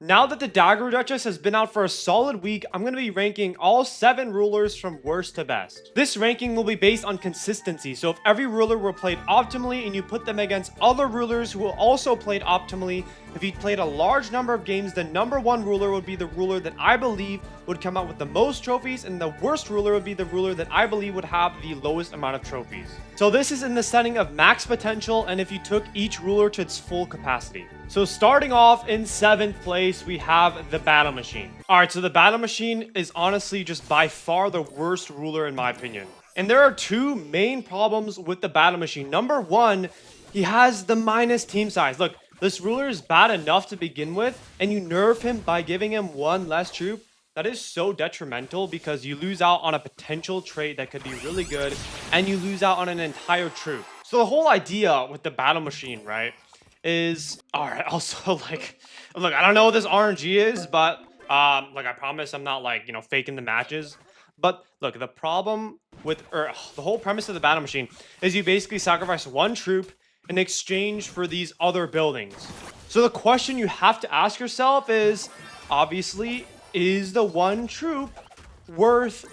Now that the Dagger Duchess has been out for a solid week, I'm going to be ranking all 7 rulers from worst to best. This ranking will be based on consistency, so if every ruler were played optimally and you put them against other rulers who will also played optimally, if you played a large number of games, the number 1 ruler would be the ruler that I believe would come out with the most trophies, and the worst ruler would be the ruler that I believe would have the lowest amount of trophies. So this is in the setting of max potential, and if you took each ruler to its full capacity. So starting off in 7th place, we have the Battle Machine. Alright, so the Battle Machine is honestly just by far the worst ruler in my opinion. And there are 2 main problems with the Battle Machine. Number 1, he has the minus team size. Look, this ruler is bad enough to begin with, and you nerf him by giving him 1 less troop. That is so detrimental because you lose out on a potential trait that could be really good, and you lose out on an entire troop. So the whole idea with the Battle Machine, right, is alright. Also, like, look, I don't know what this RNG is, but like, I promise I'm not like, faking the matches. But look, the problem with the whole premise of the Battle Machine is you basically sacrifice 1 troop in exchange for these other buildings. So the question you have to ask yourself is, obviously, is the 1 troop worth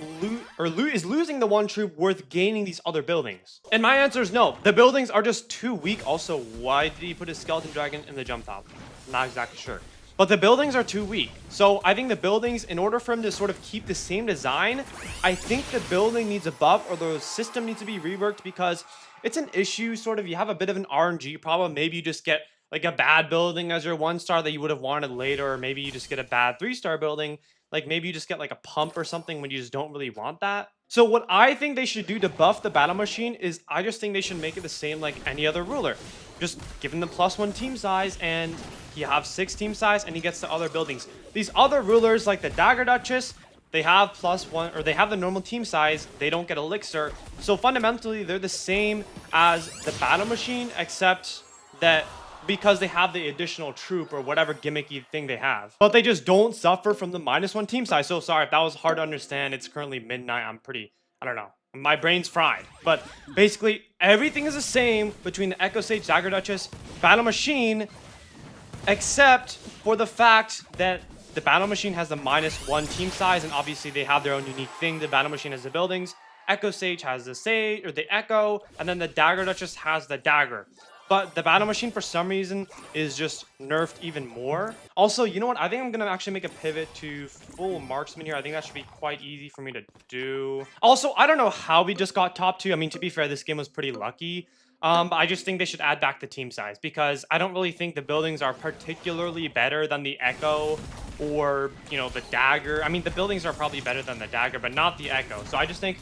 is losing the 1 troop worth gaining these other buildings? And my answer is no. The buildings are just too weak. Also, why did he put his skeleton dragon in the jump top? I'm not exactly sure. But the buildings are too weak. So I think the buildings, in order for him to sort of keep the same design, I think the building needs a buff, or the system needs to be reworked, because it's an issue, sort of. You have a bit of an RNG problem. Maybe you just get like a bad building as your 1-star that you would have wanted later, or maybe you just get a bad 3-star building. Like maybe you just get like a pump or something when you just don't really want that. So what I think they should do to buff the Battle Machine is, I just think they should make it the same like any other ruler. Just give him the +1 team size, and he have 6 team size, and he gets the other buildings. These other rulers like the Dagger Duchess, they have +1, or they have the normal team size. They don't get Elixir. So fundamentally, they're the same as the Battle Machine, except that because they have the additional troop or whatever gimmicky thing they have. But they just don't suffer from the -1 team size. So sorry if that was hard to understand. It's currently midnight. I don't know. My brain's fried. But basically, everything is the same between the Echo Sage, Dagger Duchess, Battle Machine, except for the fact that the Battle Machine has the -1 team size, and obviously they have their own unique thing. The Battle Machine has the buildings, Echo Sage has the Sage, or the Echo, and then the Dagger Duchess has the Dagger. But the Battle Machine, for some reason, is just nerfed even more. Also, you know what? I think I'm going to actually make a pivot to full marksman here. I think that should be quite easy for me to do. Also, I don't know how we just got top 2. I mean, to be fair, this game was pretty lucky. But I just think they should add back the team size, because I don't really think the buildings are particularly better than the Echo or, the Dagger. I mean, the buildings are probably better than the Dagger, but not the Echo. So I just think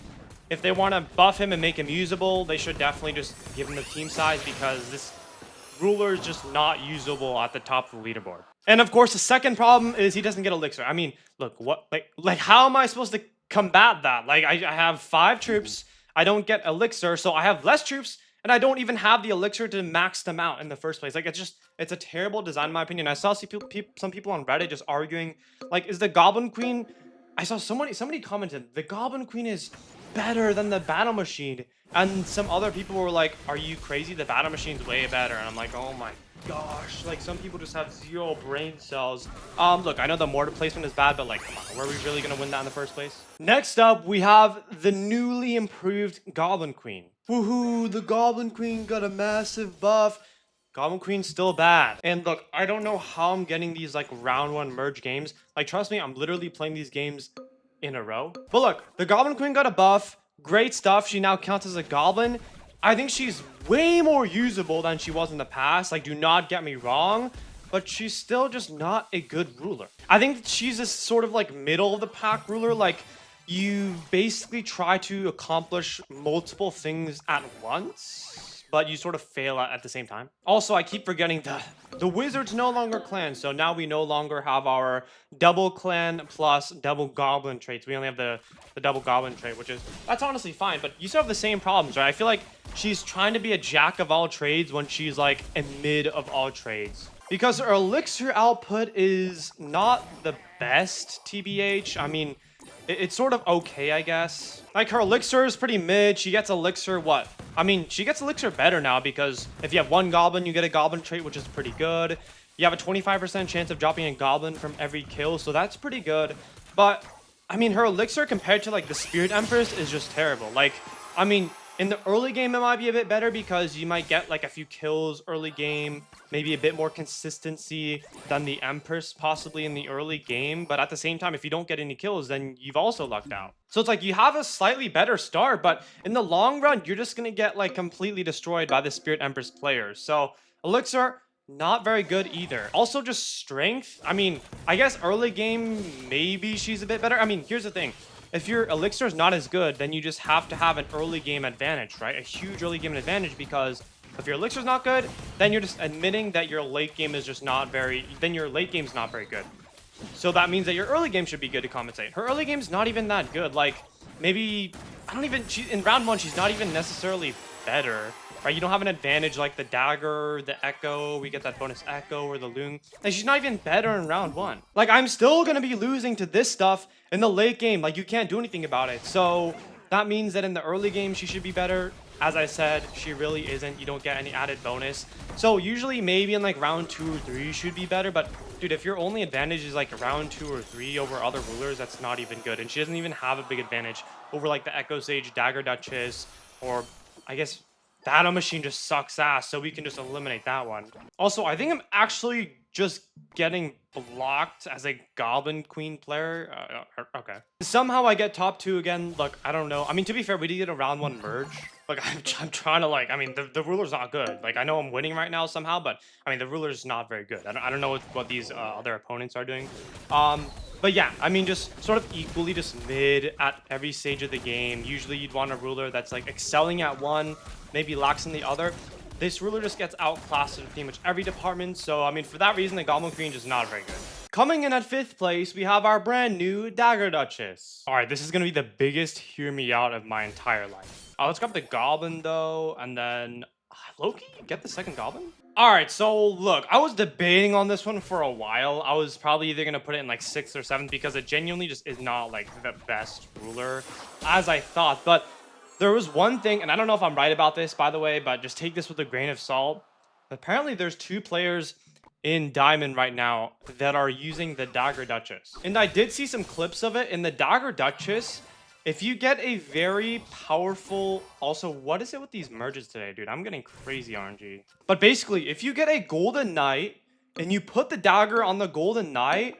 if they want to buff him and make him usable, they should definitely just give him the team size, because this ruler is just not usable at the top of the leaderboard. And of course, the second problem is he doesn't get Elixir. I mean, look, what, like how am I supposed to combat that? Like, I have 5 troops, I don't get Elixir, so I have less troops, and I don't even have the Elixir to max them out in the first place. Like, it's a terrible design in my opinion. I saw some people on Reddit just arguing, like, is the Goblin Queen... I saw somebody commented, the Goblin Queen is better than the Battle Machine, and some other people were like, are you crazy? The Battle Machine's way better. And I'm like, oh my gosh, like, some people just have 0 brain cells. Look, I know the mortar placement is bad, but like, come on, were we really gonna win that in the first place? Next up, we have the newly improved Goblin Queen. Woohoo, the Goblin Queen got a massive buff. Goblin Queen's still bad. And look, I don't know how I'm getting these like round 1 merge games. Like, trust me, I'm literally playing these games in a row. But look, the Goblin Queen got a buff. Great stuff. She now counts as a goblin. I think she's way more usable than she was in the past. Like, do not get me wrong, but she's still just not a good ruler. I think she's this sort of like middle of the pack ruler. Like, you basically try to accomplish multiple things at once, but you sort of fail at the same time. Also, I keep forgetting the wizard's no longer clan, so now we no longer have our double clan plus double goblin traits. We only have the double goblin trait, that's honestly fine, but you still have the same problems, right? I feel like she's trying to be a jack of all trades when she's like a mid of all trades. Because her elixir output is not the best, TBH. I mean, it's sort of okay, I guess. Like, her elixir is pretty mid. She gets elixir what? I mean, she gets elixir better now, because if you have 1 goblin, you get a goblin trait, which is pretty good. You have a 25% chance of dropping a Goblin from every kill, so that's pretty good. But, I mean, her Elixir compared to, like, the Spirit Empress is just terrible. Like, I mean, in the early game, it might be a bit better because you might get, like, a few kills early game, maybe a bit more consistency than the Empress possibly in the early game. But at the same time, if you don't get any kills, then you've also lucked out. So it's like you have a slightly better start, but in the long run, you're just going to get, like, completely destroyed by the Spirit Empress players. So, Elixir, not very good either. Also, just strength. I mean, I guess early game, maybe she's a bit better. I mean, here's the thing. If your Elixir is not as good, then you just have to have an early game advantage, right? A huge early game advantage, because if your Elixir is not good, then you're just admitting that your late game is just not very... Then your late game's not very good. So that means that your early game should be good to compensate. Her early game's not even that good. Like, maybe... I don't even... in round 1, she's not even necessarily better. Right, you don't have an advantage like the Dagger, the Echo, we get that bonus Echo, or the Loom. Like, she's not even better in round 1. Like, I'm still gonna be losing to this stuff in the late game. Like, you can't do anything about it. So, that means that in the early game, she should be better. As I said, she really isn't. You don't get any added bonus. So, usually, maybe in, like, round 2 or 3, should be better. But, dude, if your only advantage is, like, round 2 or 3 over other rulers, that's not even good. And she doesn't even have a big advantage over, like, the Echo Sage, Dagger Duchess, or, I guess... Battle Machine just sucks ass, so we can just eliminate that one. Also, I think I'm actually just getting blocked as a Goblin Queen player. Okay. Somehow I get top 2 again. Look, I don't know. I mean, to be fair, we did get a round 1 merge. Like, I'm trying to, like, I mean, the ruler's not good. Like, I know I'm winning right now somehow, but, I mean, the ruler's not very good. I don't know what these other opponents are doing. But yeah, I mean, just sort of equally just mid at every stage of the game. Usually you'd want a ruler that's, like, excelling at one, maybe lacks in the other. This ruler just gets outclassed in pretty much every department. So, I mean, for that reason, the Goblin Queen is not very good. Coming in at 5th place, we have our brand new Dagger Duchess. All right, this is going to be the biggest hear me out of my entire life. Let's grab the Goblin, though, and then... Loki, get the second Goblin? All right, so look, I was debating on this one for a while. I was probably either going to put it in like 6th or 7th because it genuinely just is not like the best ruler as I thought. But there was one thing, and I don't know if I'm right about this, by the way, but just take this with a grain of salt. Apparently, there's 2 players in Diamond right now that are using the Dagger Duchess. And I did see some clips of it. In the Dagger Duchess, if you get a very powerful... Also, what is it with these merges today, dude? I'm getting crazy RNG. But basically, if you get a Golden Knight and you put the Dagger on the Golden Knight,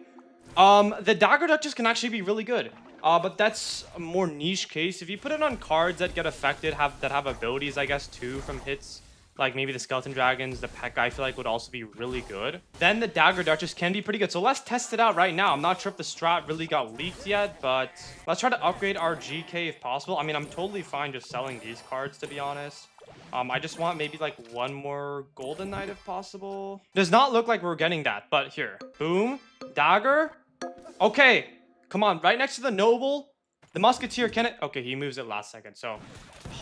the Dagger Duchess can actually be really good. But that's a more niche case. If you put it on cards that get affected, that have abilities, I guess, too, from hits, like maybe the Skeleton Dragons, the Pet Guy, I feel like would also be really good, then the Dagger Duchess can be pretty good. So let's test it out right now. I'm not sure if the strat really got leaked yet, but let's try to upgrade our GK if possible. I mean, I'm totally fine just selling these cards, to be honest. I just want maybe like one more Golden Knight if possible. Does not look like we're getting that, but here. Boom. Dagger. Okay. Come on. Right next to the Noble. The Musketeer, can it? Okay, he moves it last second, so...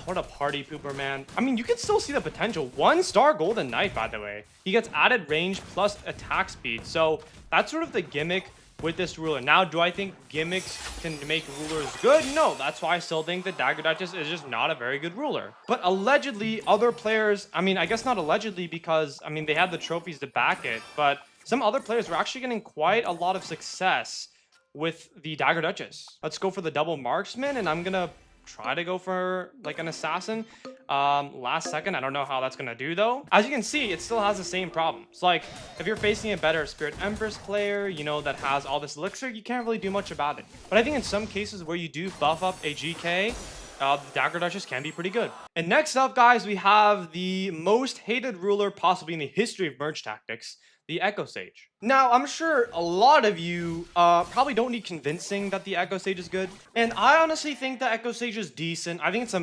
What a party pooper, man. I mean, you can still see the potential. 1-star Golden Knight, by the way. He gets added range plus attack speed. So that's sort of the gimmick with this ruler. Now, do I think gimmicks can make rulers good? No, that's why I still think the Dagger Duchess is just not a very good ruler. But allegedly, other players... I mean, I guess not allegedly because, I mean, they had the trophies to back it. But some other players were actually getting quite a lot of success with the Dagger Duchess. Let's go for the double marksman, and I'm gonna try to go for like an assassin last second. I don't know how that's gonna do though. As you can see, it still has the same problems. Like if you're facing a better Spirit Empress player, you know, that has all this elixir, you can't really do much about it. But I think in some cases where you do buff up a GK, the Dagger Duchess can be pretty good. And next up, guys, we have the most hated ruler possibly in the history of merge tactics, the Echo Sage. Now, I'm sure a lot of you probably don't need convincing that the Echo Sage is good. And I honestly think the Echo Sage is decent. I think it's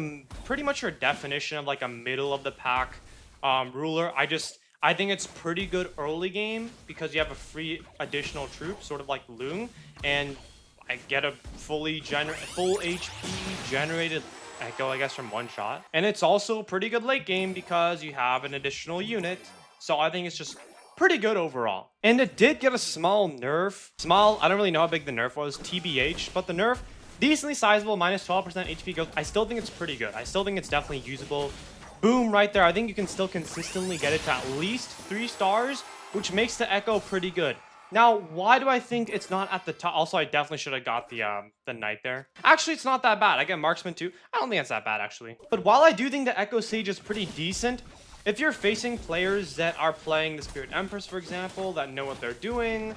pretty much your definition of like a middle of the pack ruler. I think it's pretty good early game because you have a free additional troop, sort of like Loom, and I get a full HP generated Echo, I guess, from one shot. And it's also pretty good late game because you have an additional unit. So I think it's just pretty good overall. And it did get a small nerf. Small, I don't really know how big the nerf was, TBH, but the nerf, decently sizable, minus 12% HP growth. I still think it's pretty good. I still think it's definitely usable. Boom, right there. I think you can still consistently get it to at least 3 stars which makes the Echo pretty good. Now, why do I think it's not at the top? Also, I definitely should have got the Knight there. Actually, it's not that bad. I get Marksman too. I don't think it's that bad, actually. But while I do think the Echo Sage is pretty decent, if you're facing players that are playing the Spirit Empress, for example, that know what they're doing,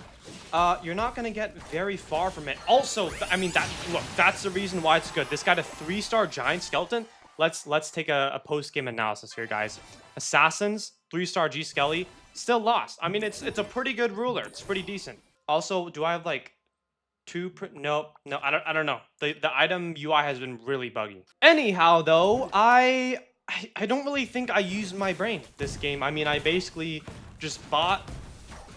you're not going to get very far from it. Also, I mean, look, that's the reason why it's good. This got a 3-star Giant Skeleton. Let's take a post-game analysis here, guys. Assassins, 3-star G Skelly, still lost. I mean, it's a pretty good ruler. It's pretty decent. Also, do I have like no, I don't know. The item UI has been really buggy. Anyhow, though, I don't really think I used my brain this game. I mean, I basically just bought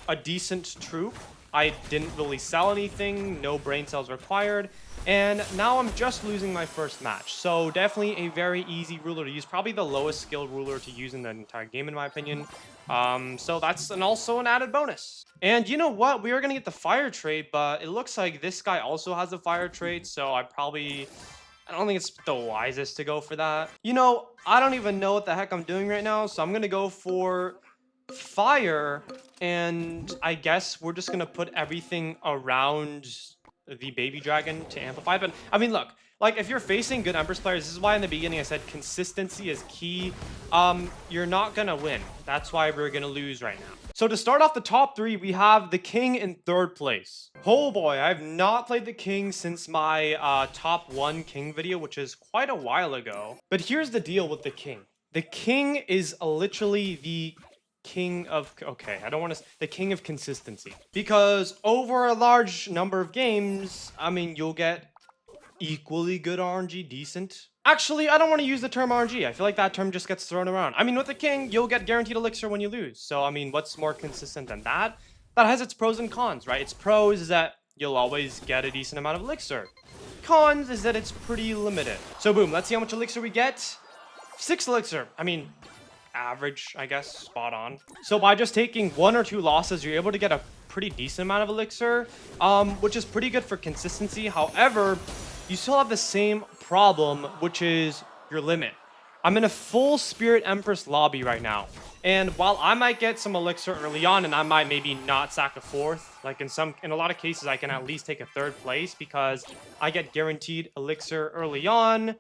a decent troop. I didn't really sell anything, no brain cells required, and now I'm just losing my first match. So definitely a very easy ruler to use, probably the lowest skilled ruler to use in the entire game in my opinion. So that's also an added bonus. And you know what? We are going to get the fire trait, but it looks like this guy also has a fire trait, so I don't think it's the wisest to go for that. You know, I don't even know what the heck I'm doing right now, so I'm going to go for fire, and I guess we're just gonna put everything around the baby dragon to amplify. But I mean, look, like if you're facing good Empress players, this is why in the beginning I said consistency is key. You're not gonna win. That's why we're gonna lose right now. So to start off the top 3, we have the king in 3rd place. Oh boy, I've not played the king since my top 1 king video, which is quite a while ago. But here's the deal with the king. The king is literally the king of, okay, I don't want to, the king of consistency, because over a large number of games, I mean, you'll get equally good RNG, decent. Actually, I don't want to use the term RNG. I feel like that term just gets thrown around. I mean, with the king, you'll get guaranteed elixir when you lose. So, I mean, what's more consistent than that? That has its pros and cons, right? Its pros is that you'll always get a decent amount of elixir. Cons is that it's pretty limited. So, boom, let's see how much elixir we get. 6 elixir. I mean, average, I guess, spot on. So by just taking 1 or 2 losses, you're able to get a pretty decent amount of elixir, which is pretty good for consistency. However, you still have the same problem, which is your limit. I'm in a full Spirit Empress lobby right now, and while I might get some elixir early on, and I might maybe not sack a 4th, like in a lot of cases, I can at least take a 3rd place because I get guaranteed elixir early on.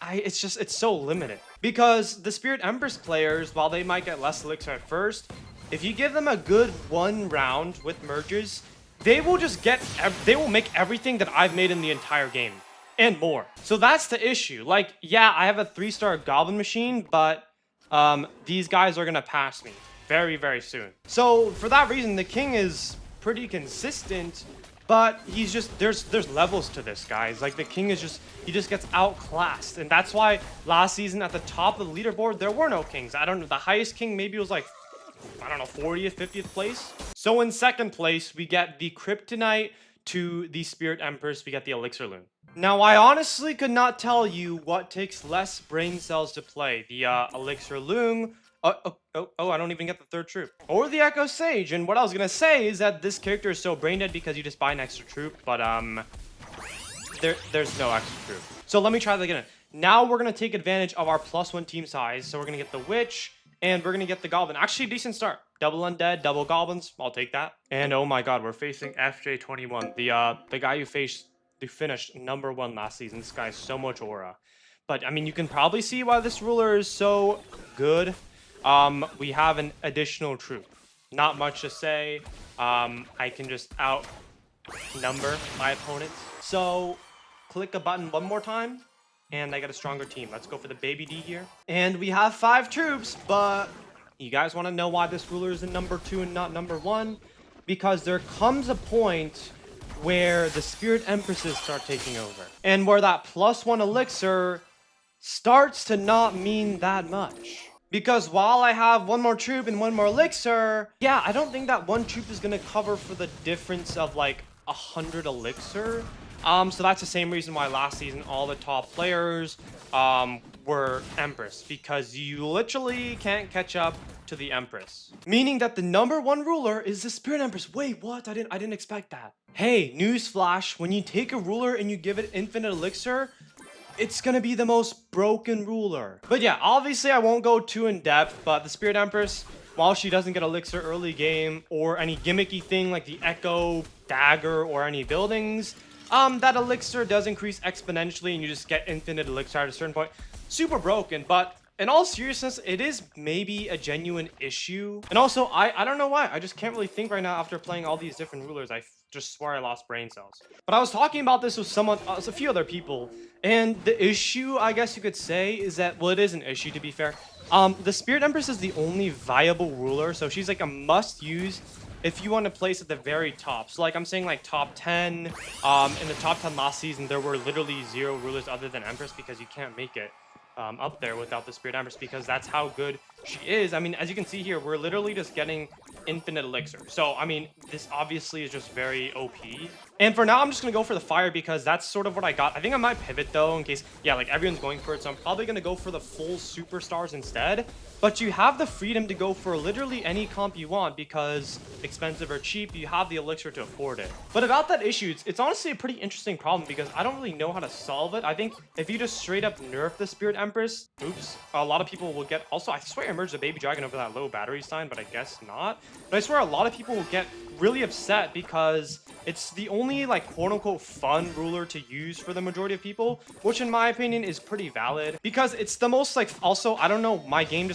It's so limited. Because the Spirit Empress players, while they might get less elixir at first, if you give them a good 1 round with merges, they will just they will make everything that I've made in the entire game. And more. So that's the issue. Like, yeah, I have a 3-star Goblin machine, but these guys are gonna pass me very, very soon. So for that reason, the king is pretty consistent, but he's just, there's levels to this, guys. Like, the king is just, he just gets outclassed. And that's why last season at the top of the leaderboard, there were no kings. I don't know, the highest king maybe was like, I don't know, 40th, 50th place. So in 2nd place, we get the Kryptonite to the Spirit Empress. We get the Elixir Loom. Now, I honestly could not tell you what takes less brain cells to play. The Elixir Loom. I don't even get the 3rd troop. Or the Echo Sage. And what I was going to say is that this character is so brain dead because you just buy an extra troop. But there's no extra troop. So let me try that again. Now we're going to take advantage of our +1 team size. So we're going to get the Witch. And we're going to get the Goblin. Actually, decent start. Double Undead, double Goblins. I'll take that. And oh my god, we're facing FJ21. The guy who finished #1 last season. This guy has so much aura. But, I mean, you can probably see why this ruler is so good. We have an additional troop. Not much to say. I can just outnumber my opponents. So, click a button one more time. And I get a stronger team. Let's go for the baby D here. And we have 5 troops, but you guys want to know why this ruler is in #2 and not #1? Because there comes a point where the Spirit Empresses start taking over. And where that +1 elixir starts to not mean that much. Because while I have 1 more troop and 1 more elixir, yeah, I don't think that 1 troop is going to cover for the difference of like 100 elixir. So that's the same reason why last season all the top players were Empress, because you literally can't catch up to the Empress. Meaning that the #1 ruler is the Spirit Empress. Wait, what? I didn't expect that. Hey, newsflash, when you take a ruler and you give it infinite elixir, it's gonna be the most broken ruler. But yeah, obviously I won't go too in depth, but the Spirit Empress, while she doesn't get Elixir early game or any gimmicky thing like the Echo, Dagger, or any buildings, that Elixir does increase exponentially and you just get infinite Elixir at a certain point. Super broken, but in all seriousness, it is maybe a genuine issue. And also, I don't know why. I just can't really think right now after playing all these different rulers. I just swear I lost brain cells. But I was talking about this with someone, a few other people. And the issue, I guess you could say, is that, well, it is an issue to be fair. The Spirit Empress is the only viable ruler. So she's like a must-use if you want to place at the very top. So like I'm saying like top 10. In the top 10 last season, there were literally 0 rulers other than Empress because you can't make it up there without the Spirit Empress because that's how good she is. I mean, as you can see here, we're literally just getting infinite Elixir. So, I mean, this obviously is just very OP. And for now, I'm just going to go for the fire because that's sort of what I got. I think I might pivot though in case, yeah, like everyone's going for it. So I'm probably going to go for the full superstars instead. But you have the freedom to go for literally any comp you want because expensive or cheap, you have the Elixir to afford it. But about that issue, it's honestly a pretty interesting problem because I don't really know how to solve it. I think if you just straight up nerf the Spirit Empress, oops, a lot of people will get, also I swear I merged a baby dragon over that low battery sign, but I guess not. But I swear a lot of people will get really upset because it's the only like quote unquote fun ruler to use for the majority of people, which in my opinion is pretty valid because it's the most like, also I don't know, my game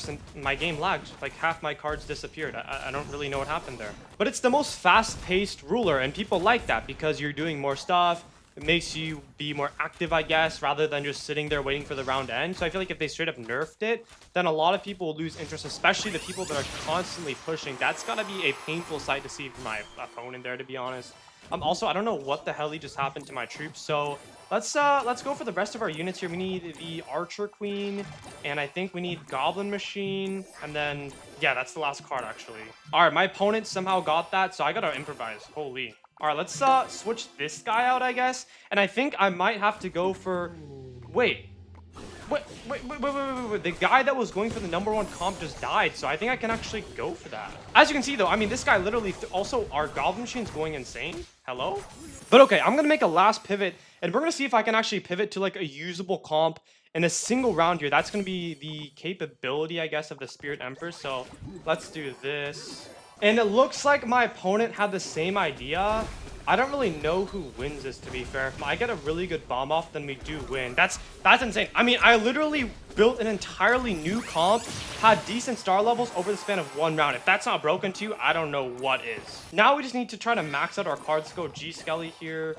lagged, like half my cards disappeared. I don't really know what happened there, but it's the most fast-paced ruler and people like that because you're doing more stuff. It makes you be more active, I guess, rather than just sitting there waiting for the round to end. So I feel like if they straight up nerfed it, then a lot of people will lose interest, especially the people that are constantly pushing. That's gotta be a painful sight to see for my opponent there, to be honest. Also, I don't know what the hell just happened to my troops. So let's go for the rest of our units here. We need the Archer Queen, and I think we need Goblin Machine, and then yeah, that's the last card actually. All right, my opponent somehow got that, so I gotta improvise. Holy. All right, let's switch this guy out, I guess. And I think I might have to go for... Wait. The guy that was going for the #1 comp just died, so I think I can actually go for that. As you can see, though, I mean, this guy literally... Also, our Goblin Machine's going insane. Hello? But okay, I'm going to make a last pivot, and we're going to see if I can actually pivot to, like, a usable comp in a single round here. That's going to be the capability, I guess, of the Spirit Empress. So let's do this. And it looks like my opponent had the same idea. I don't really know who wins this, to be fair. If I get a really good bomb off, then we do win. That's insane. I mean, I literally built an entirely new comp, had decent star levels over the span of 1 round. If that's not broken to you, I don't know what is. Now we just need to try to max out our cards. Let's go G Skelly here.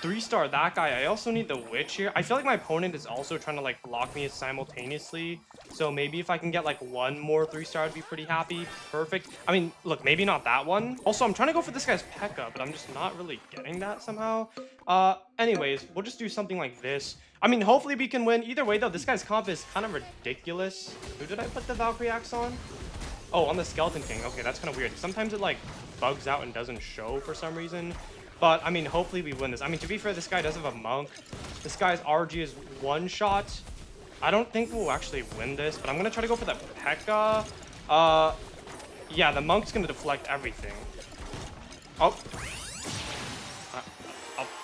3-star that guy. I also need the Witch here. I feel like my opponent is also trying to like block me simultaneously. So maybe if I can get like 1 more 3-star, I'd be pretty happy. Perfect. I mean, look, maybe not that one. Also, I'm trying to go for this guy's P.E.K.K.A, but I'm just not really getting that somehow. Anyways, we'll just do something like this. I mean, hopefully we can win. Either way, though, this guy's comp is kind of ridiculous. Who did I put the Valkyrie Axe on? Oh, on the Skeleton King. Okay, that's kind of weird. Sometimes it like bugs out and doesn't show for some reason. But, I mean, hopefully we win this. I mean, to be fair, this guy does have a monk. This guy's RG is 1-shot. I don't think we'll actually win this, but I'm going to try to go for the P.E.K.K.A. Yeah, the monk's going to deflect everything. Oh.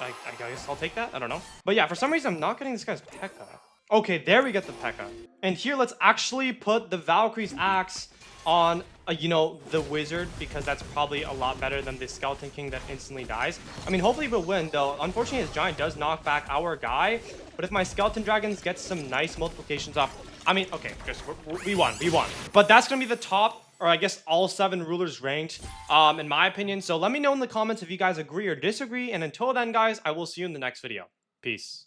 I guess I'll take that. I don't know. But yeah, for some reason, I'm not getting this guy's P.E.K.K.A. Okay, there we get the P.E.K.K.A. And here, let's actually put the Valkyrie's Axe on, you know, the Wizard, because that's probably a lot better than the Skeleton King that instantly dies. I mean, hopefully we'll win, though. Unfortunately, his Giant does knock back our guy. But if my Skeleton Dragons get some nice multiplications off... I mean, okay, just we won. But that's going to be the top, or I guess all 7 rulers ranked, in my opinion. So let me know in the comments if you guys agree or disagree. And until then, guys, I will see you in the next video. Peace.